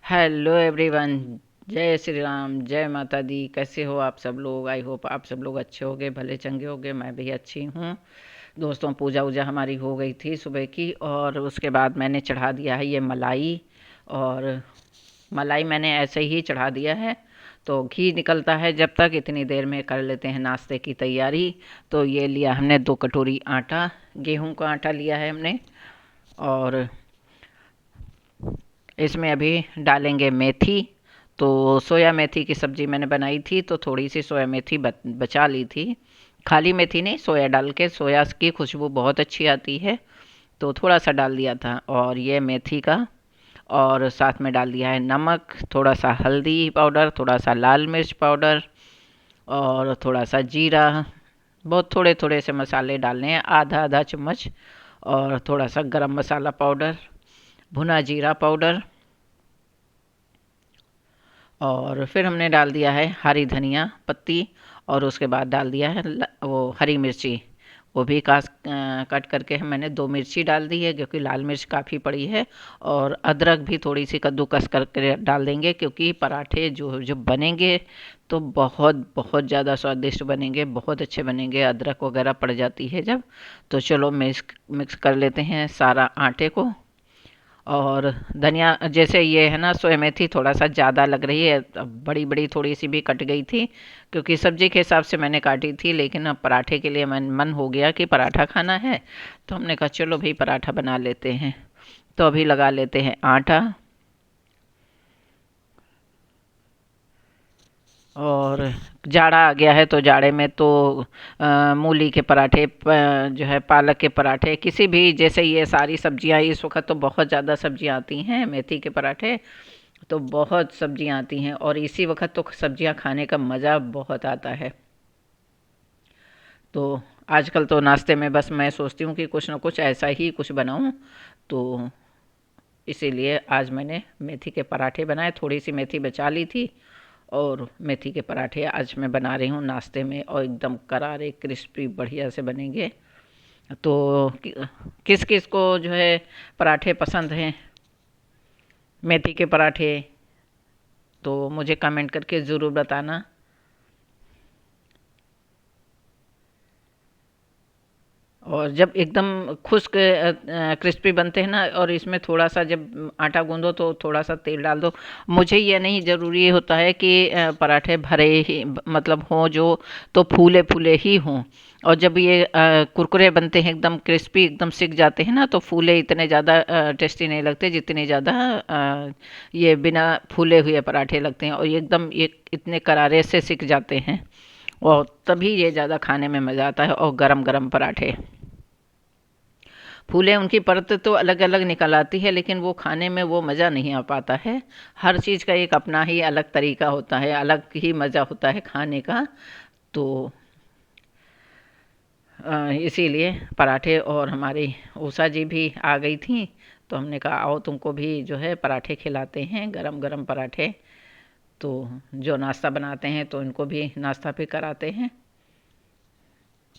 Hello everyone. जय श्री राम, जय माता दी। कैसे हो आप सब लोग? आई होप आप सब लोग अच्छे होगे, भले चंगे होगे। मैं भी अच्छी हूँ। दोस्तों, पूजा वूजा हमारी हो गई थी सुबह की, और उसके बाद मैंने चढ़ा दिया है ये मलाई। और मलाई मैंने ऐसे ही चढ़ा दिया है। तो घी निकलता है जब तक, इतनी देर में कर लेते हैं नाश्ते की तैयारी। तो ये लिया हमने 2 कटोरी आटा, गेहूं का आटा लिया है हमने। और इसमें अभी डालेंगे मेथी। तो सोया मेथी की सब्ज़ी मैंने बनाई थी, तो थोड़ी सी सोया मेथी बचा ली थी। खाली मेथी नहीं, सोया डाल के। सोया की खुशबू बहुत अच्छी आती है, तो थोड़ा सा डाल दिया था। और ये मेथी का, और साथ में डाल दिया है नमक, थोड़ा सा हल्दी पाउडर, थोड़ा सा लाल मिर्च पाउडर, और थोड़ा सा जीरा। बहुत थोड़े थोड़े से मसाले डालने हैं, आधा आधा चम्मच। और थोड़ा सा गरम मसाला पाउडर, भुना जीरा पाउडर। और फिर हमने डाल दिया है हरी धनिया पत्ती। और उसके बाद डाल दिया है वो हरी मिर्ची। वो भी कट करके मैंने 2 मिर्ची डाल दी है, क्योंकि लाल मिर्च काफ़ी पड़ी है। और अदरक भी थोड़ी सी कद्दूकस करके डाल देंगे, क्योंकि पराठे जो जो बनेंगे तो बहुत बहुत ज़्यादा स्वादिष्ट बनेंगे, बहुत अच्छे बनेंगे। अदरक वगैरह पड़ जाती है जब। तो चलो मिक्स मिक्स कर लेते हैं सारा आटे को। और धनिया, जैसे ये है ना, सोया मेथी थोड़ा सा ज़्यादा लग रही है, बड़ी बड़ी थोड़ी सी भी कट गई थी, क्योंकि सब्जी के हिसाब से मैंने काटी थी। लेकिन अब पराठे के लिए मन हो गया कि पराठा खाना है, तो हमने कहा चलो भाई पराठा बना लेते हैं। तो अभी लगा लेते हैं आटा। और जाड़ा आ गया है, तो जाड़े में तो मूली के पराठे, जो है पालक के पराठे, किसी भी, जैसे ये सारी सब्जियां इस वक्त तो बहुत ज़्यादा सब्जियां आती हैं, मेथी के पराठे तो बहुत सब्जियां आती हैं। और इसी वक्त तो सब्जियां खाने का मज़ा बहुत आता है। तो आजकल तो नाश्ते में बस मैं सोचती हूँ कि कुछ ना कुछ ऐसा ही कुछ बनाऊँ। तो इसीलिए आज मैंने मेथी के पराठे बनाए, थोड़ी सी मेथी बचा ली थी। और मेथी के पराठे आज मैं बना रही हूँ नाश्ते में, और एकदम करारे क्रिस्पी बढ़िया से बनेंगे। तो किस किस को जो है पराठे पसंद हैं, मेथी के पराठे, तो मुझे कमेंट करके ज़रूर बताना। और जब एकदम खुश्क क्रिस्पी बनते हैं ना, और इसमें थोड़ा सा जब आटा गूंदो तो थोड़ा सा तेल डाल दो। मुझे ये नहीं ज़रूरी होता है कि पराठे भरे ही मतलब हों जो, तो फूले फूले ही हों। और जब ये कुरकुरे बनते हैं, एकदम क्रिस्पी, एकदम सिक जाते हैं ना, तो फूले इतने ज़्यादा टेस्टी नहीं लगते जितने ज़्यादा ये बिना फूले हुए पराठे लगते हैं। और ये एकदम ये इतने करारे से सिक जाते हैं, और तभी ये ज़्यादा खाने में मज़ा आता है। और गरम गरम पराठे फूले, उनकी परत तो अलग अलग निकल आती है, लेकिन वो खाने में वो मज़ा नहीं आ पाता है। हर चीज़ का एक अपना ही अलग तरीका होता है, अलग ही मज़ा होता है खाने का। तो इसीलिए पराठे, और हमारी उषा जी भी आ गई थी, तो हमने कहा आओ तुमको भी जो है पराठे खिलाते हैं, गरम गरम पराठे। तो जो नाश्ता बनाते हैं तो इनको भी नाश्ता भी कराते हैं।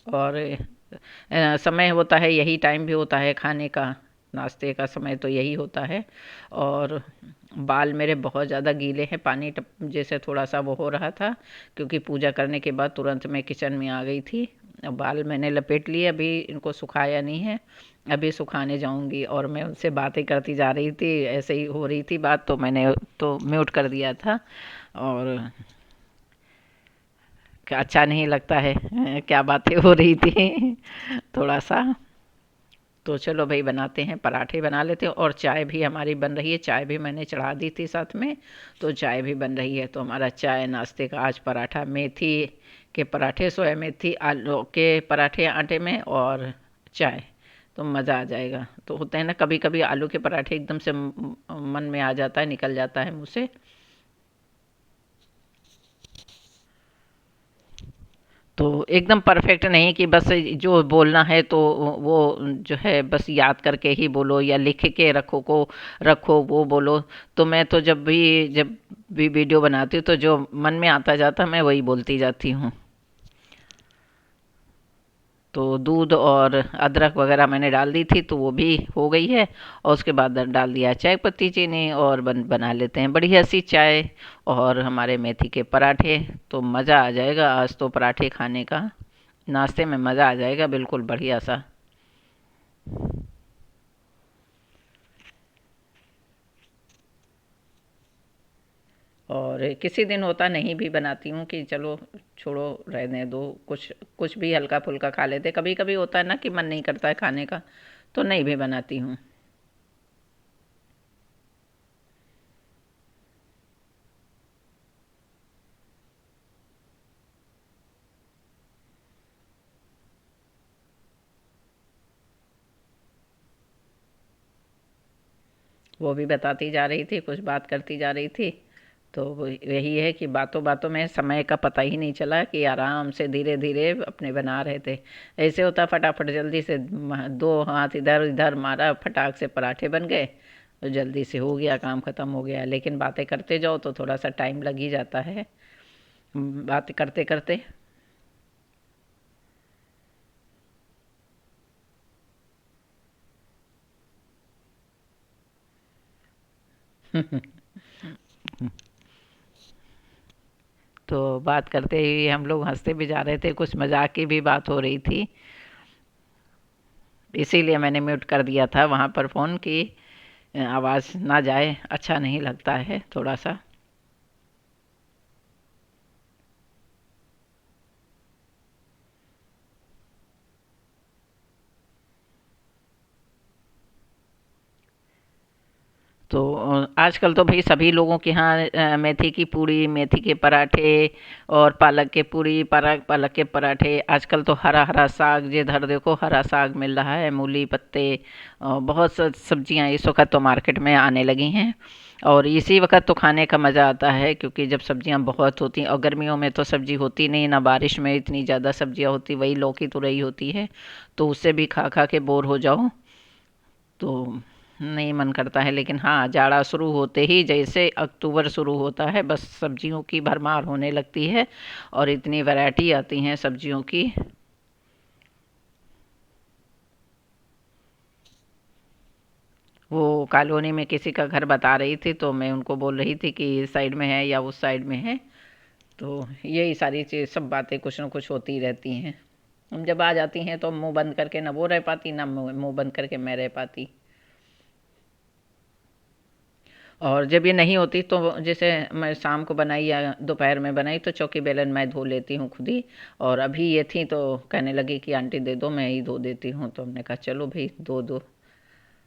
और समय होता है, यही टाइम भी होता है खाने का, नाश्ते का समय तो यही होता है। और बाल मेरे बहुत ज़्यादा गीले हैं, पानी टप जैसे थोड़ा सा वो हो रहा था, क्योंकि पूजा करने के बाद तुरंत मैं किचन में आ गई थी। अब बाल मैंने लपेट लिए, अभी इनको सुखाया नहीं है, अभी सुखाने जाऊंगी। और मैं उनसे बातें करती जा रही थी, ऐसे ही हो रही थी बात, तो मैंने तो म्यूट कर दिया था। और क्या अच्छा नहीं लगता है, क्या बातें हो रही थी थोड़ा सा। तो चलो भाई बनाते हैं, पराठे बना लेते हैं। और चाय भी हमारी बन रही है, चाय भी मैंने चढ़ा दी थी साथ में। तो चाय भी बन रही है। तो हमारा चाय नाश्ते का आज पराठा, मेथी के पराठे, सोया मेथी आलू के पराठे आटे में, और चाय। तो मज़ा आ जाएगा। तो होता है ना, कभी कभी आलू के पराठे एकदम से मन में आ जाता है, निकल जाता है मुँह से। तो एकदम परफेक्ट नहीं कि बस जो बोलना है तो वो जो है बस याद करके ही बोलो, या लिख के रखो को रखो वो बोलो। तो मैं तो जब भी वीडियो बनाती हूँ, तो जो मन में आता जाता मैं वही बोलती जाती हूँ। तो दूध और अदरक वगैरह मैंने डाल दी थी, तो वो भी हो गई है। और उसके बाद डाल दिया चाय पत्ती, चीनी, और बना लेते हैं बढ़िया सी चाय और हमारे मेथी के पराठे। तो मज़ा आ जाएगा आज तो पराठे खाने का, नाश्ते में मज़ा आ जाएगा बिल्कुल बढ़िया सा। और किसी दिन होता नहीं भी बनाती हूँ कि चलो छोड़ो रहने दो, कुछ कुछ भी हल्का फुल्का खा लेते। कभी कभी होता है ना कि मन नहीं करता है खाने का, तो नहीं भी बनाती हूँ। वो भी बताती जा रही थी, कुछ बात करती जा रही थी। तो यही है कि बातों बातों में समय का पता ही नहीं चला कि आराम से धीरे धीरे अपने बना रहे थे। ऐसे होता फटाफट जल्दी से दो हाथ इधर इधर मारा, फटाक से पराठे बन गए, तो जल्दी से हो गया, काम ख़त्म हो गया। लेकिन बातें करते जाओ तो थोड़ा सा टाइम लग ही जाता है बात करते करते। तो बात करते ही हम लोग हंसते भी जा रहे थे, कुछ मजाक की भी बात हो रही थी। इसीलिए मैंने म्यूट कर दिया था वहाँ पर फ़ोन की आवाज़ ना जाए, अच्छा नहीं लगता है थोड़ा सा। तो आजकल तो भाई सभी लोगों के यहाँ मेथी की पूड़ी, मेथी के पराठे और पालक के पूड़ी, पालक के पराठे। आजकल तो हरा हरा साग, जिधर देखो हरा साग मिल रहा है, मूली पत्ते, बहुत सब्जियां इस वक्त तो मार्केट में आने लगी हैं। और इसी वक्त तो खाने का मज़ा आता है, क्योंकि जब सब्जियां बहुत होती हैं, और गर्मियों में तो सब्जी होती नहीं ना, बारिश में इतनी ज़्यादा सब्जियां होती, वही लौकी तुरई होती है, तो उससे भी खा खा के बोर हो जाओ, तो नहीं मन करता है। लेकिन हाँ, जाड़ा शुरू होते ही जैसे अक्टूबर शुरू होता है, बस सब्जियों की भरमार होने लगती है और इतनी वैरायटी आती हैं सब्जियों की। वो कॉलोनी में किसी का घर बता रही थी, तो मैं उनको बोल रही थी कि इस साइड में है या उस साइड में है। तो यही सारी चीज़, सब बातें कुछ ना कुछ होती रहती हैं। हम जब आ जाती हैं तो मुंह बंद करके ना वो रह पाती, ना मुंह बंद करके मैं रह पाती। और जब ये नहीं होती तो जैसे मैं शाम को बनाई या दोपहर में बनाई, तो चौकी बेलन मैं धो लेती हूँ खुद ही। और अभी ये थी तो कहने लगी कि आंटी दे दो, मैं ही धो देती हूँ, तो हमने कहा चलो भाई धो दो।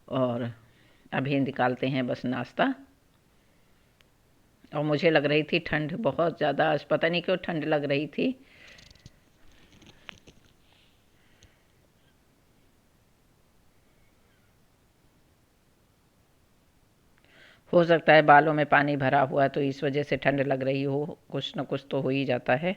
और अभी निकालते हैं बस नाश्ता। और मुझे लग रही थी ठंड बहुत ज़्यादा, आज पता नहीं क्यों ठंड लग रही थी। हो सकता है बालों में पानी भरा हुआ है तो इस वजह से ठंड लग रही हो, कुछ ना कुछ तो हो ही जाता है।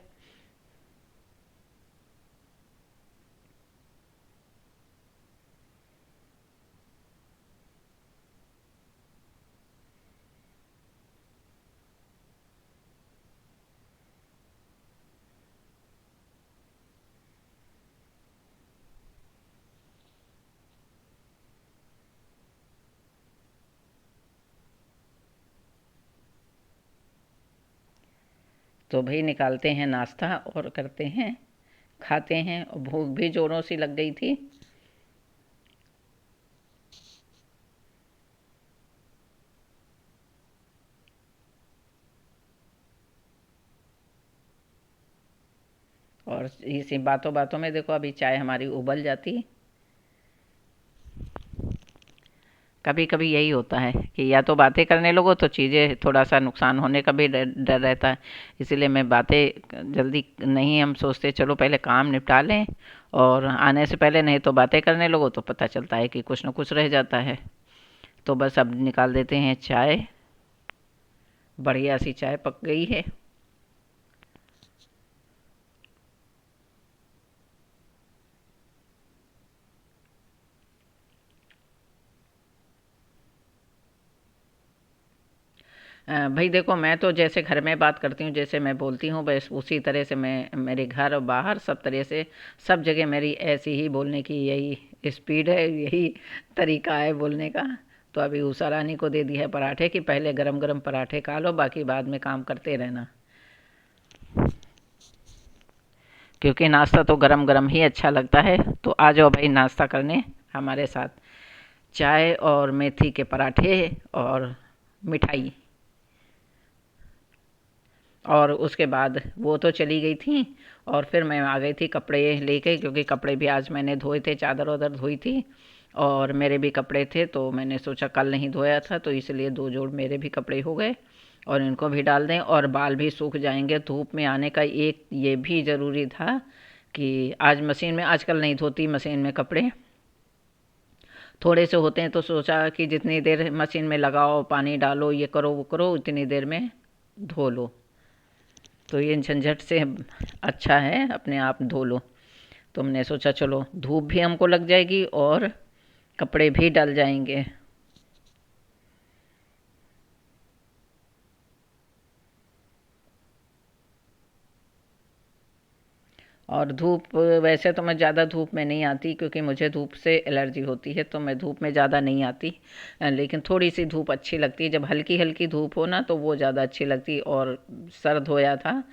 तो भाई निकालते हैं नाश्ता और करते हैं, खाते हैं। और भूख भी ज़ोरों सी लग गई थी। और इसी बातों बातों में देखो अभी चाय हमारी उबल जाती। कभी कभी यही होता है कि या तो बातें करने लगो तो चीज़ें थोड़ा सा नुकसान होने का भी डर डर रहता है। इसीलिए मैं बातें जल्दी नहीं, हम सोचते चलो पहले काम निपटा लें, और आने से पहले, नहीं तो बातें करने लगो तो पता चलता है कि कुछ ना कुछ रह जाता है। तो बस अब निकाल देते हैं चाय। बढ़िया सी चाय पक गई है। भाई देखो, मैं तो जैसे घर में बात करती हूँ, जैसे मैं बोलती हूँ, बस उसी तरह से मैं मेरे घर और बाहर सब तरह से सब जगह मेरी ऐसी ही बोलने की यही स्पीड है, यही तरीका है बोलने का। तो अभी उषा रानी को दे दी है पराठे की, पहले गरम गरम पराठे खा लो, बाकी बाद में काम करते रहना, क्योंकि नाश्ता तो गरम गरम ही अच्छा लगता है। तो आ जाओ भाई नाश्ता करने हमारे साथ, चाय और मेथी के पराठे और मिठाई। और उसके बाद वो तो चली गई थी, और फिर मैं आ गई थी कपड़े लेके, क्योंकि कपड़े भी आज मैंने धोए थे, चादर वादर धोई थी, और मेरे भी कपड़े थे, तो मैंने सोचा कल नहीं धोया था तो इसलिए 2 जोड़ मेरे भी कपड़े हो गए, और इनको भी डाल दें और बाल भी सूख जाएंगे। धूप में आने का एक ये भी ज़रूरी था कि आज मशीन में, आजकल नहीं धोती मशीन में कपड़े, थोड़े से होते हैं, तो सोचा कि जितनी देर मशीन में लगाओ, पानी डालो, ये करो वो करो, उतनी देर में धो लो। तो ये झंझट से अच्छा है अपने आप धो लो। तो हमने सोचा चलो धूप भी हमको लग जाएगी और कपड़े भी डल जाएंगे। और धूप, वैसे तो मैं ज़्यादा धूप में नहीं आती, क्योंकि मुझे धूप से एलर्जी होती है, तो मैं धूप में ज़्यादा नहीं आती। लेकिन थोड़ी सी धूप अच्छी लगती है, जब हल्की हल्की धूप हो ना तो वो ज़्यादा अच्छी लगती। और सर धोया था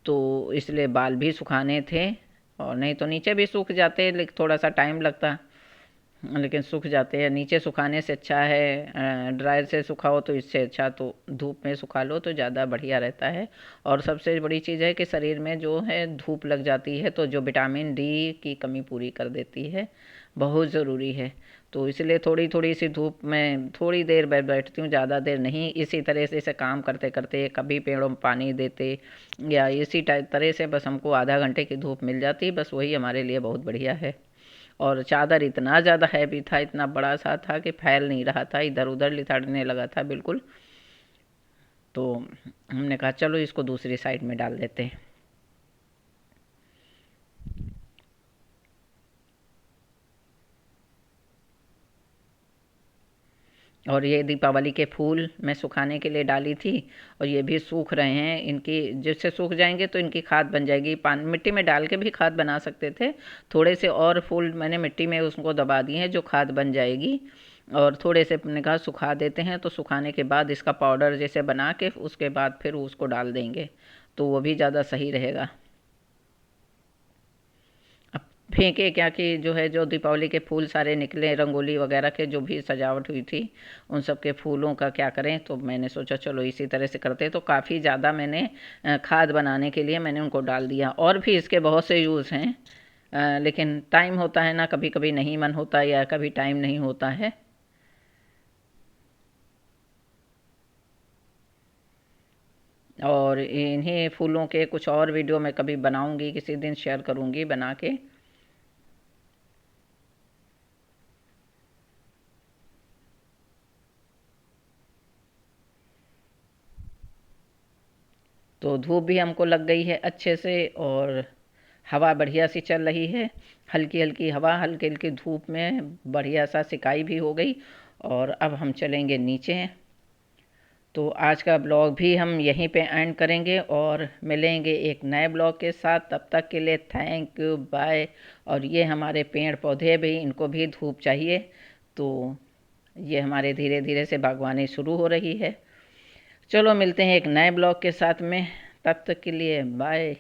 तो इसलिए बाल भी सुखाने थे, और नहीं तो नीचे भी सूख जाते, लेकिन थोड़ा सा टाइम लगता, लेकिन सूख जाते हैं। नीचे सुखाने से अच्छा है ड्रायर से सुखाओ, तो इससे अच्छा तो धूप में सुखा लो तो ज़्यादा बढ़िया रहता है। और सबसे बड़ी चीज़ है कि शरीर में जो है धूप लग जाती है तो जो विटामिन डी की कमी पूरी कर देती है, बहुत ज़रूरी है। तो इसलिए थोड़ी थोड़ी सी धूप में थोड़ी देर बैठती हूँ, ज़्यादा देर नहीं। इसी तरह से इसे काम करते करते कभी पेड़ों में पानी देते, या इसी तरह से बस हमको आधा घंटे की धूप मिल जाती, बस वही हमारे लिए बहुत बढ़िया है। और चादर इतना ज़्यादा हैवी था, इतना बड़ा सा था कि फैल नहीं रहा था, इधर उधर लिथड़ने लगा था बिल्कुल। तो हमने कहा चलो इसको दूसरी साइड में डाल देते हैं। और ये दीपावली के फूल मैं सुखाने के लिए डाली थी, और ये भी सूख रहे हैं। इनकी जिससे सूख जाएंगे तो इनकी खाद बन जाएगी। पानी मिट्टी में डाल के भी खाद बना सकते थे, थोड़े से और फूल मैंने मिट्टी में उसको दबा दिए हैं जो खाद बन जाएगी। और थोड़े से मैंने कहा सुखा देते हैं, तो सुखाने के बाद इसका पाउडर जैसे बना के उसके बाद फिर उसको डाल देंगे, तो वो भी ज़्यादा सही रहेगा। अब फेंके क्या कि जो है, जो दीपावली के फूल सारे निकले, रंगोली वगैरह के जो भी सजावट हुई थी उन सब के फूलों का क्या करें, तो मैंने सोचा चलो इसी तरह से करते। तो काफ़ी ज़्यादा मैंने खाद बनाने के लिए मैंने उनको डाल दिया। और भी इसके बहुत से यूज़ हैं, लेकिन टाइम होता है ना, कभी कभी नहीं मन होता या कभी टाइम नहीं होता है। और इन्हीं फूलों के कुछ और वीडियो मैं कभी बनाऊंगी, किसी दिन शेयर करूंगी बना के। तो धूप भी हमको लग गई है अच्छे से, और हवा बढ़िया सी चल रही है, हल्की हल्की हवा, हल्की हल्की धूप में बढ़िया सा सिकाई भी हो गई। और अब हम चलेंगे नीचे। तो आज का ब्लॉग भी हम यहीं पे एंड करेंगे, और मिलेंगे एक नए ब्लॉग के साथ। तब तक के लिए थैंक यू, बाय। और ये हमारे पेड़ पौधे भी, इनको भी धूप चाहिए, तो ये हमारे धीरे धीरे से बागवानी शुरू हो रही है। चलो मिलते हैं एक नए ब्लॉग के साथ में, तब तक के लिए बाय।